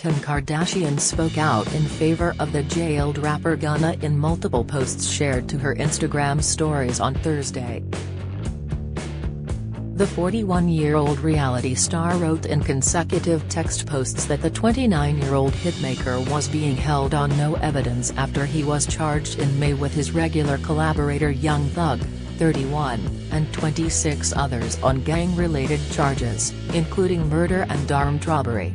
Kim Kardashian spoke out in favor of the jailed rapper Gunna in multiple posts shared to her Instagram stories on Thursday. The 41-year-old reality star wrote in consecutive text posts that the 29-year-old hitmaker was being held on no evidence after he was charged in May with his regular collaborator Young Thug, 31, and 26 others on gang-related charges, including murder and armed robbery.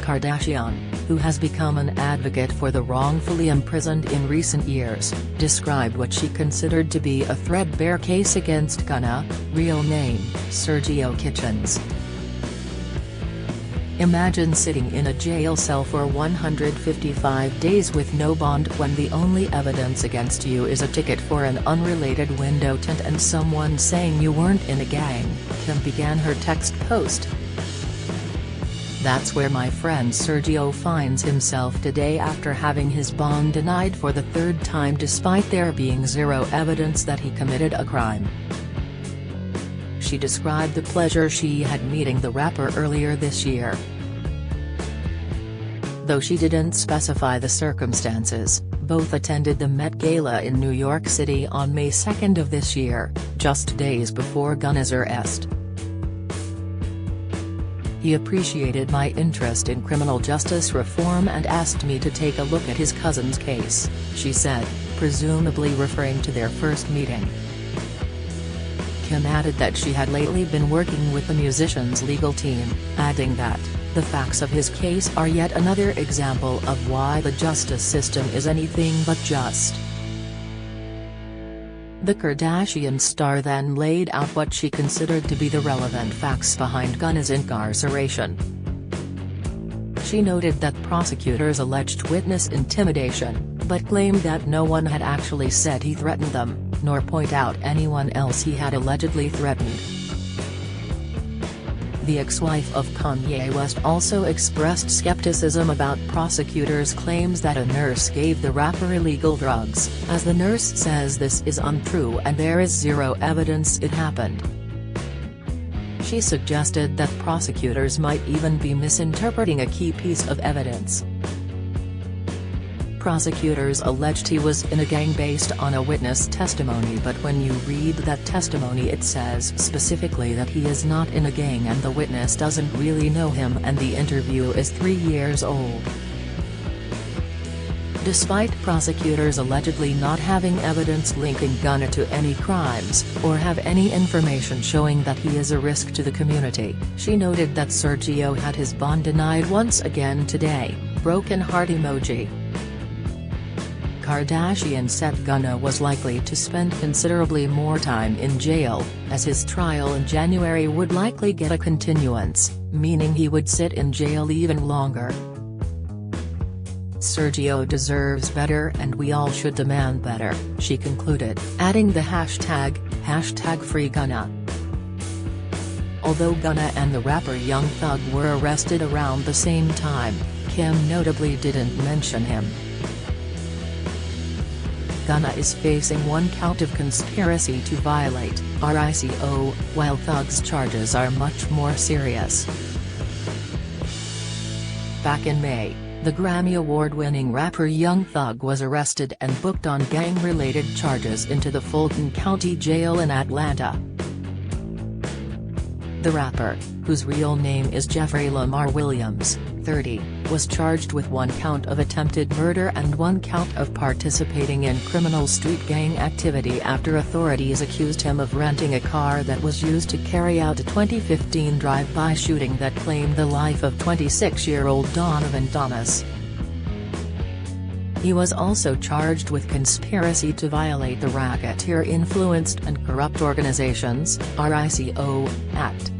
Kardashian, who has become an advocate for the wrongfully imprisoned in recent years, described what she considered to be a threadbare case against Gunna, real name, Sergio Kitchens. Imagine sitting in a jail cell for 155 days with no bond when the only evidence against you is a ticket for an unrelated window tint and someone saying you weren't in a gang, Kim began her text post. That's where my friend Sergio finds himself today after having his bond denied for the third time despite there being zero evidence that he committed a crime. She described the pleasure she had meeting the rapper earlier this year. Though she didn't specify the circumstances, both attended the Met Gala in New York City on May 2 of this year, just days before Gunna's arrest. He appreciated my interest in criminal justice reform and asked me to take a look at his cousin's case, she said, presumably referring to their first meeting. Kim added that she had lately been working with the musician's legal team, adding that, the facts of his case are yet another example of why the justice system is anything but just. The Kardashian star then laid out what she considered to be the relevant facts behind Gunna's incarceration. She noted that prosecutors alleged witness intimidation, but claimed that no one had actually said he threatened them, nor point out anyone else he had allegedly threatened. The ex-wife of Kanye West also expressed skepticism about prosecutors' claims that a nurse gave the rapper illegal drugs, as the nurse says this is untrue and there is zero evidence it happened. She suggested that prosecutors might even be misinterpreting a key piece of evidence. Prosecutors alleged he was in a gang based on a witness testimony, but when you read that testimony it says specifically that he is not in a gang and the witness doesn't really know him and the interview is 3 years old. Despite prosecutors allegedly not having evidence linking Gunna to any crimes, or have any information showing that he is a risk to the community, she noted that Sergio had his bond denied once again today, broken heart emoji. Kardashian said Gunna was likely to spend considerably more time in jail, as his trial in January would likely get a continuance, meaning he would sit in jail even longer. Sergio deserves better and we all should demand better, she concluded, adding the hashtag #FreeGunna. Although Gunna and the rapper Young Thug were arrested around the same time, Kim notably didn't mention him. Gunna is facing 1 count of conspiracy to violate (RICO), while Thug's charges are much more serious. Back in May, the Grammy Award-winning rapper Young Thug was arrested and booked on gang-related charges into the Fulton County Jail in Atlanta. The rapper, whose real name is Jeffrey Lamar Williams, 30, was charged with 1 count of attempted murder and 1 count of participating in criminal street gang activity after authorities accused him of renting a car that was used to carry out a 2015 drive-by shooting that claimed the life of 26-year-old Donovan Thomas. He was also charged with conspiracy to violate the Racketeer-Influenced and Corrupt Organizations (RICO) Act.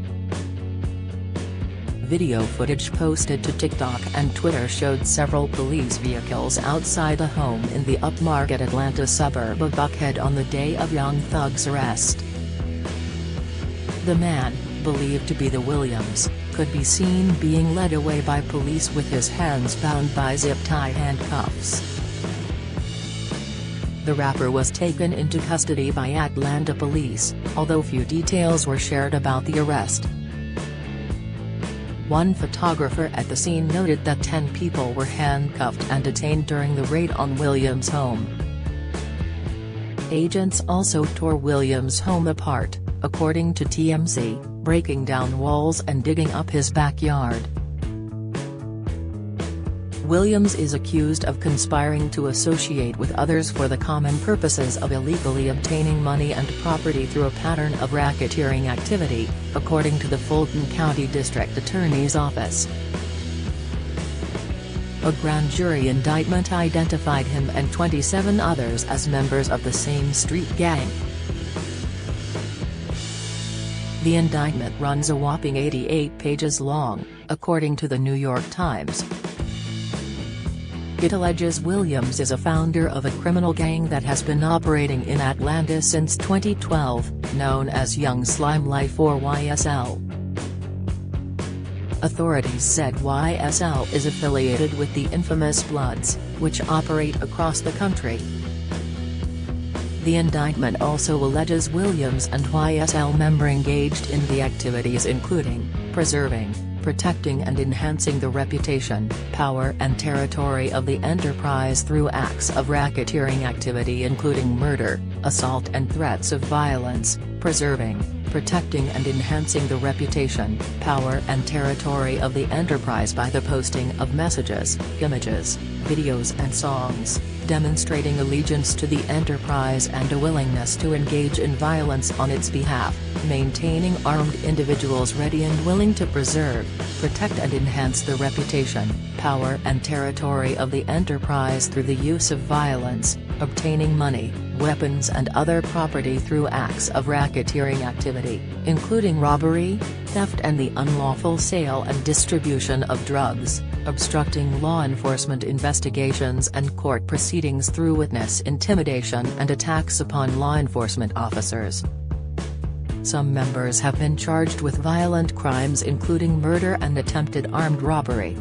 Video footage posted to TikTok and Twitter showed several police vehicles outside a home in the upmarket Atlanta suburb of Buckhead on the day of Young Thug's arrest. The man, believed to be the Williams, could be seen being led away by police with his hands bound by zip-tie handcuffs. The rapper was taken into custody by Atlanta police, although few details were shared about the arrest. One photographer at the scene noted that 10 people were handcuffed and detained during the raid on Williams' home. Agents also tore Williams' home apart, according to TMZ, breaking down walls and digging up his backyard. Williams is accused of conspiring to associate with others for the common purposes of illegally obtaining money and property through a pattern of racketeering activity, according to the Fulton County District Attorney's Office. A grand jury indictment identified him and 27 others as members of the same street gang. The indictment runs a whopping 88 pages long, according to the New York Times. It alleges Williams is a founder of a criminal gang that has been operating in Atlanta since 2012, known as Young Slime Life or YSL. Authorities said YSL is affiliated with the infamous Bloods, which operate across the country. The indictment also alleges Williams and YSL member engaged in the activities including preserving, protecting and enhancing the reputation, power and territory of the enterprise through acts of racketeering activity including murder, assault and threats of violence, preserving, protecting and enhancing the reputation, power and territory of the enterprise by the posting of messages, images, videos and songs, demonstrating allegiance to the enterprise and a willingness to engage in violence on its behalf, maintaining armed individuals ready and willing to preserve, protect and enhance the reputation, power and territory of the enterprise through the use of violence, obtaining money, weapons and other property through acts of racketeering activity, including robbery, theft and the unlawful sale and distribution of drugs, obstructing law enforcement investigations and court proceedings through witness intimidation and attacks upon law enforcement officers. Some members have been charged with violent crimes including murder and attempted armed robbery.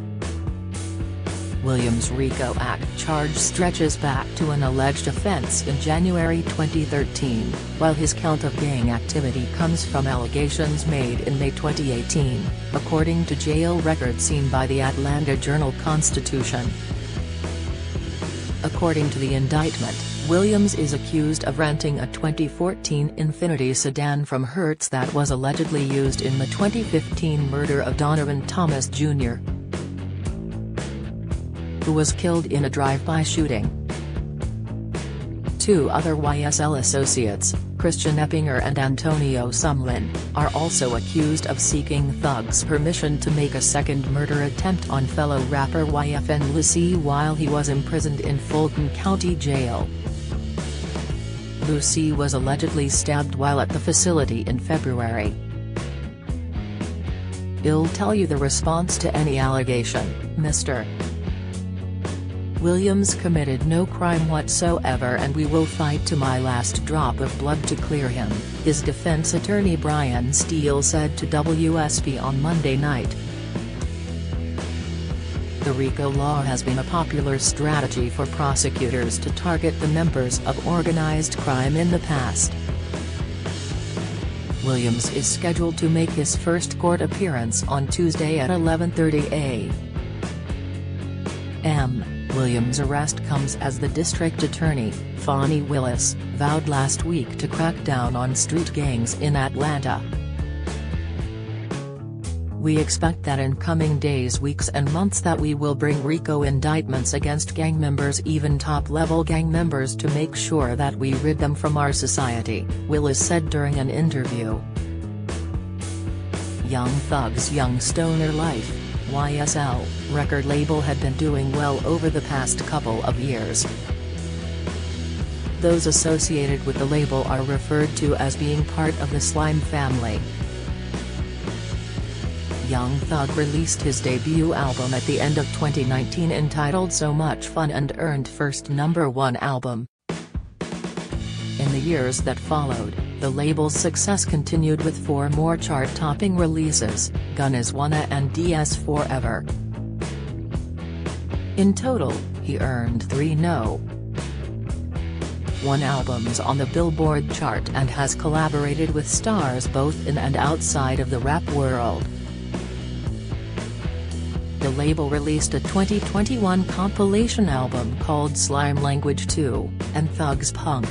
Williams' RICO Act charge stretches back to an alleged offense in January 2013, while his count of gang activity comes from allegations made in May 2018, according to jail records seen by the Atlanta Journal-Constitution. According to the indictment, Williams is accused of renting a 2014 Infiniti sedan from Hertz that was allegedly used in the 2015 murder of Donovan Thomas Jr., who was killed in a drive-by shooting. Two other YSL associates, Christian Eppinger and Antonio Sumlin, are also accused of seeking thugs' permission to make a second murder attempt on fellow rapper YFN Lucy while he was imprisoned in Fulton County Jail. Lucy was allegedly stabbed while at the facility in February. "I'll tell you the response to any allegation, Mr. Williams committed no crime whatsoever and we will fight to my last drop of blood to clear him," his defense attorney Brian Steele said to WSB on Monday night. The RICO law has been a popular strategy for prosecutors to target the members of organized crime in the past. Williams is scheduled to make his first court appearance on Tuesday at 11:30 a.m. Williams' arrest comes as the district attorney, Fani Willis, vowed last week to crack down on street gangs in Atlanta. "We expect that in coming days, weeks and months that we will bring RICO indictments against gang members, even top-level gang members, to make sure that we rid them from our society," Willis said during an interview. Young Thug's Young Stoner Life, YSL, record label had been doing well over the past couple of years. Those associated with the label are referred to as being part of the Slime family. Young Thug released his debut album at the end of 2019 entitled So Much Fun and earned first #1 album. In the years that followed, the label's success continued with 4 more chart-topping releases, Gunna's Wanna and DS Forever. In total, he earned 3 No.1 albums on the Billboard chart and has collaborated with stars both in and outside of the rap world. label released a 2021 compilation album called Slime Language 2, and Thugs Punk.